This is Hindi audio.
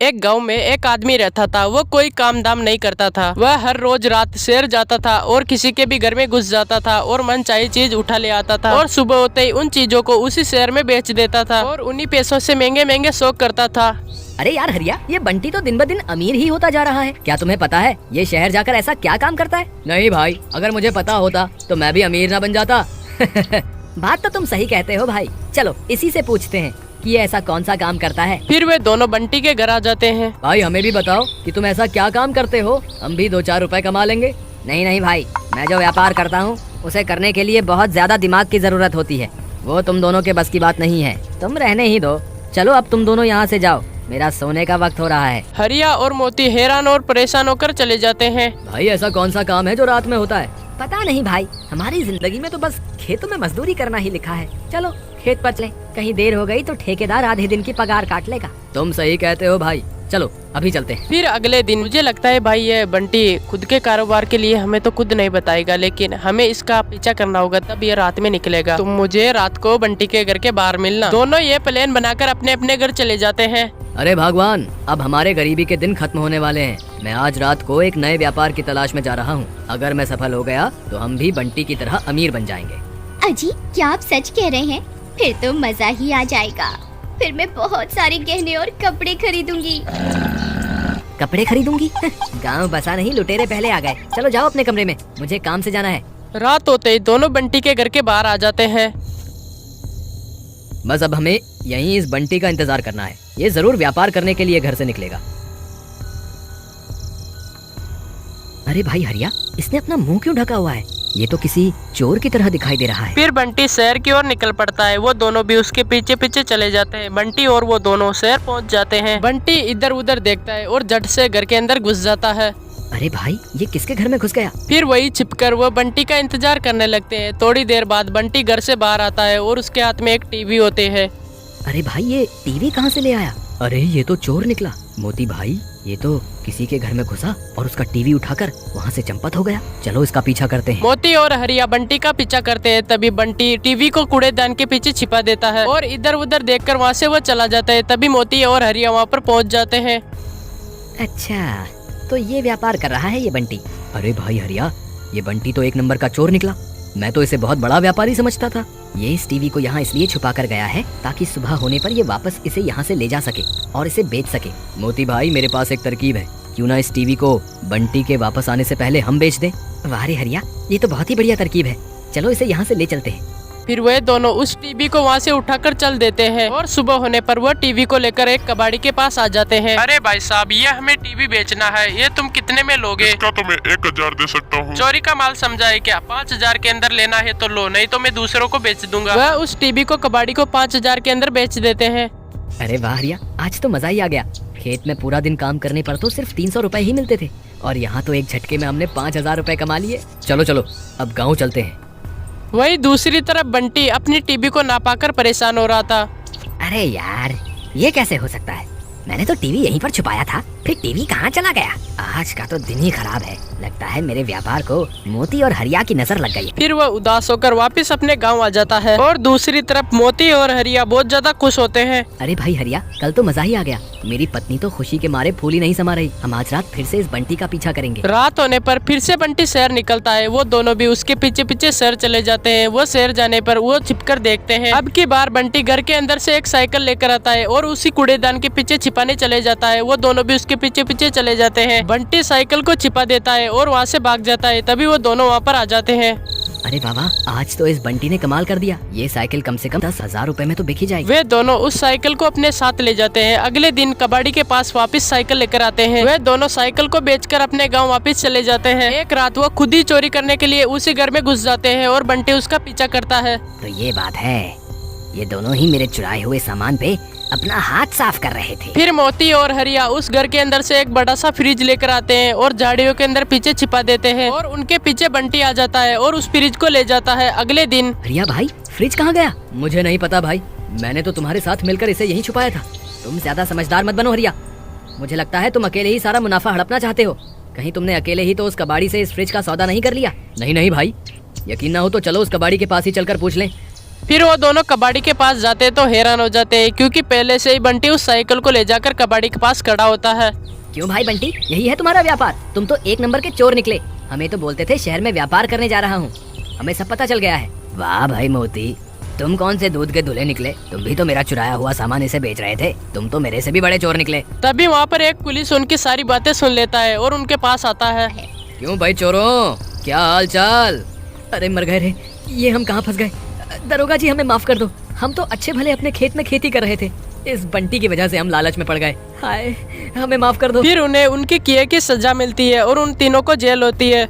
एक गांव में एक आदमी रहता था। वो कोई काम दाम नहीं करता था। वह हर रोज रात शहर जाता था और किसी के भी घर में घुस जाता था और मनचाही चीज उठा ले आता था और सुबह होते ही उन चीजों को उसी शहर में बेच देता था और उन्हीं पैसों से महंगे महंगे शौक करता था। अरे यार हरिया, ये बंटी तो दिन ब दिन अमीर ही होता जा रहा है। क्या तुम्हें पता है ये शहर जाकर ऐसा क्या काम करता है? नहीं भाई, अगर मुझे पता होता तो मैं भी अमीर ना बन जाता। बात तो तुम सही कहते हो भाई। चलो इसी से पूछते हैं कि ये ऐसा कौन सा काम करता है। फिर वे दोनों बंटी के घर आ जाते हैं। भाई हमें भी बताओ कि तुम ऐसा क्या काम करते हो, हम भी 2-4 रुपए कमा लेंगे। नहीं नहीं भाई, मैं जो व्यापार करता हूँ उसे करने के लिए बहुत ज्यादा दिमाग की जरूरत होती है। वो तुम दोनों के बस की बात नहीं है, तुम रहने ही दो। चलो अब तुम दोनों यहाँ से जाओ, मेरा सोने का वक्त हो रहा है। हरिया और मोती हैरान और परेशान होकर चले जाते हैं। भाई ऐसा कौन सा काम है जो रात में होता है? पता नहीं भाई, हमारी जिंदगी में तो बस खेतों में मजदूरी करना ही लिखा है। चलो खेत पर चले, कहीं देर हो गई तो ठेकेदार आधे दिन की पगार काट लेगा। तुम सही कहते हो भाई, चलो अभी चलते हैं। फिर अगले दिन मुझे लगता है भाई ये बंटी खुद के कारोबार के लिए हमें तो खुद नहीं बताएगा, लेकिन हमें इसका पीछा करना होगा, तब ये रात में निकलेगा। तुम मुझे रात को बंटी के घर के बाहर मिलना। दोनों ये प्लान बनाकर अपने अपने घर चले जाते हैं। अरे भगवान, अब हमारे गरीबी के दिन खत्म होने वाले हैं। मैं आज रात को एक नए व्यापार की तलाश में जा रहा हूँ। अगर मैं सफल हो गया तो हम भी बंटी की तरह अमीर बन जाएंगे। अजी, क्या आप सच कह रहे हैं? फिर तो मजा ही आ जाएगा। फिर मैं बहुत सारे गहने और कपड़े खरीदूंगी। कपड़े खरीदूंगी? गांव बसा नहीं, लुटेरे पहले आ गए। चलो जाओ अपने कमरे में, मुझे काम से जाना है। रात होते ही दोनों बंटी के घर के बाहर आ जाते हैं। बस अब हमें यहीं इस बंटी का इंतजार करना है। ये जरूर व्यापार करने के लिए घर से निकलेगा। अरे भाई हरिया, इसने अपना मुंह क्यों ढका हुआ है? ये तो किसी चोर की तरह दिखाई दे रहा है। फिर बंटी शहर की ओर निकल पड़ता है। वो दोनों भी उसके पीछे पीछे चले जाते हैं। बंटी और वो दोनों शहर पहुंच जाते हैं। बंटी इधर उधर देखता है और झट से घर के अंदर घुस जाता है। अरे भाई, ये किसके घर में घुस गया? फिर वही छिपकर वो बंटी का इंतजार करने लगते हैं। थोड़ी देर बाद बंटी घर से बाहर आता है और उसके हाथ में एक टीवी होते है। अरे भाई, ये टीवी कहाँ से ले आया? अरे ये तो चोर निकला। मोती भाई, ये तो किसी के घर में घुसा और उसका टीवी उठाकर वहाँ से चंपत हो गया। चलो इसका पीछा करते हैं। मोती और हरिया बंटी का पीछा करते हैं। तभी बंटी टीवी को कूड़ेदान के पीछे छिपा देता है और इधर उधर देखकर वहाँ से वो चला जाता है। तभी मोती और हरिया वहाँ पर पहुँच जाते हैं। अच्छा, तो ये व्यापार कर रहा है ये बंटी। अरे भाई हरिया, ये बंटी तो एक नंबर का चोर निकला। मैं तो इसे बहुत बड़ा व्यापारी समझता था। ये इस टीवी को यहाँ इसलिए छुपा कर गया है ताकि सुबह होने पर ये वापस इसे यहाँ से ले जा सके और इसे बेच सके। मोती भाई, मेरे पास एक तरकीब है। क्यों ना इस टीवी को बंटी के वापस आने से पहले हम बेच दें? वाह रे हरिया, ये तो बहुत ही बढ़िया तरकीब है। चलो इसे यहाँ से ले चलते हैं। फिर वे दोनों उस टीवी को वहाँ से उठाकर चल देते हैं और सुबह होने पर वो टीवी को लेकर एक कबाड़ी के पास आ जाते हैं। अरे भाई साहब, ये हमें टीवी बेचना है। ये तुम कितने में लोगे? इसका तो मैं 1000 दे सकता हूँ। चोरी का माल समझा है क्या? 5000 के अंदर लेना है तो लो, नहीं तो मैं दूसरों को बेच दूंगा। वह उस टीवी को कबाड़ी को 5000 के अंदर बेच देते हैं। अरे वाह हरिया, आज तो मजा ही आ गया। खेत में पूरा दिन काम करने पर तो सिर्फ 300 रुपए ही मिलते थे और यहाँ तो एक झटके में हमने 5000 रुपए कमा लिए। चलो चलो अब गाँव चलते हैं। वही दूसरी तरफ बंटी अपनी टीवी को ना पाकर परेशान हो रहा था। अरे यार, ये कैसे हो सकता है? मैंने तो टीवी यहीं पर छुपाया था, फिर टीवी कहाँ चला गया? आज का तो दिन ही खराब है। लगता है मेरे व्यापार को मोती और हरिया की नजर लग गई। फिर वह उदास होकर वापस अपने गांव आ जाता है और दूसरी तरफ मोती और हरिया बहुत ज्यादा खुश होते हैं। अरे भाई हरिया, कल तो मजा ही आ गया। मेरी पत्नी तो खुशी के मारे फूली नहीं समा रही। हम आज रात फिर से इस बंटी का पीछा करेंगे। रात होने पर फिर से बंटी शहर निकलता है। वो दोनों भी उसके पीछे पीछे शहर चले जाते हैं। वो शहर जाने पर वो छिपकर देखते हैं। अब की बार बंटी घर के अंदर से एक साइकिल लेकर आता है और उसी कूड़ेदान के पीछे छिपाने चले जाता है। वो दोनों भी उसके पीछे पीछे चले जाते हैं। बंटी साइकिल को छिपा देता है और वहाँ से भाग जाता है। तभी वो दोनों वहाँ पर आ जाते हैं। अरे बाबा, आज तो इस बंटी ने कमाल कर दिया। ये साइकिल कम से कम 10,000 रुपए में तो बिकी जाएगी। वे दोनों उस साइकिल को अपने साथ ले जाते हैं। अगले दिन कबाड़ी के पास वापस साइकिल लेकर आते हैं। वे दोनों साइकिल को बेचकर अपने गांव वापस चले जाते हैं। एक रात वो खुद ही चोरी करने के लिए उसी घर में घुस जाते हैं और बंटी उसका पीछा करता है। तो ये बात है, ये दोनों ही मेरे चुराए हुए सामान पे अपना हाथ साफ कर रहे थे। फिर मोती और हरिया उस घर के अंदर से एक बड़ा सा फ्रिज लेकर आते हैं और झाड़ियों के अंदर पीछे छिपा देते हैं और उनके पीछे बंटी आ जाता है और उस फ्रिज को ले जाता है। अगले दिन हरिया भाई, फ्रिज कहाँ गया? मुझे नहीं पता भाई, मैंने तो तुम्हारे साथ मिलकर इसे यहीं छुपाया था। तुम ज्यादा समझदार मत बनो हरिया। मुझे लगता है तुम अकेले ही सारा मुनाफा हड़पना चाहते हो। कहीं तुमने अकेले ही तो उस कबाड़ी से इस फ्रिज का सौदा नहीं कर लिया? नहीं नहीं भाई, यकीन ना हो तो चलो उस कबाड़ी के पास ही चलकर पूछ लें। फिर वो दोनों कबाड़ी के पास जाते हैं तो हैरान हो जाते हैं, क्योंकि पहले से ही बंटी उस साइकिल को ले जाकर कबाड़ी के पास खड़ा होता है। क्यों भाई बंटी, यही है तुम्हारा व्यापार? तुम तो एक नंबर के चोर निकले। हमें तो बोलते थे शहर में व्यापार करने जा रहा हूँ, हमें सब पता चल गया है। वाह भाई मोती, तुम कौन से दूध के दूल्हे निकले? तुम भी तो मेरा चुराया हुआ सामान इसे बेच रहे थे। तुम तो मेरे से भी बड़े चोर निकले। तभी वहाँ पर एक पुलिस उनकी सारी बातें सुन लेता है और उनके पास आता है। क्यों भाई चोरों, क्या हाल चाल? अरे मर गए रे, ये हम कहाँ फंस गए? दरोगा जी हमें माफ कर दो, हम तो अच्छे भले अपने खेत में खेती कर रहे थे, इस बंटी की वजह से हम लालच में पड़ गए। हाय, हमें माफ कर दो। फिर उन्हें उनके किए की सजा मिलती है और उन तीनों को जेल होती है।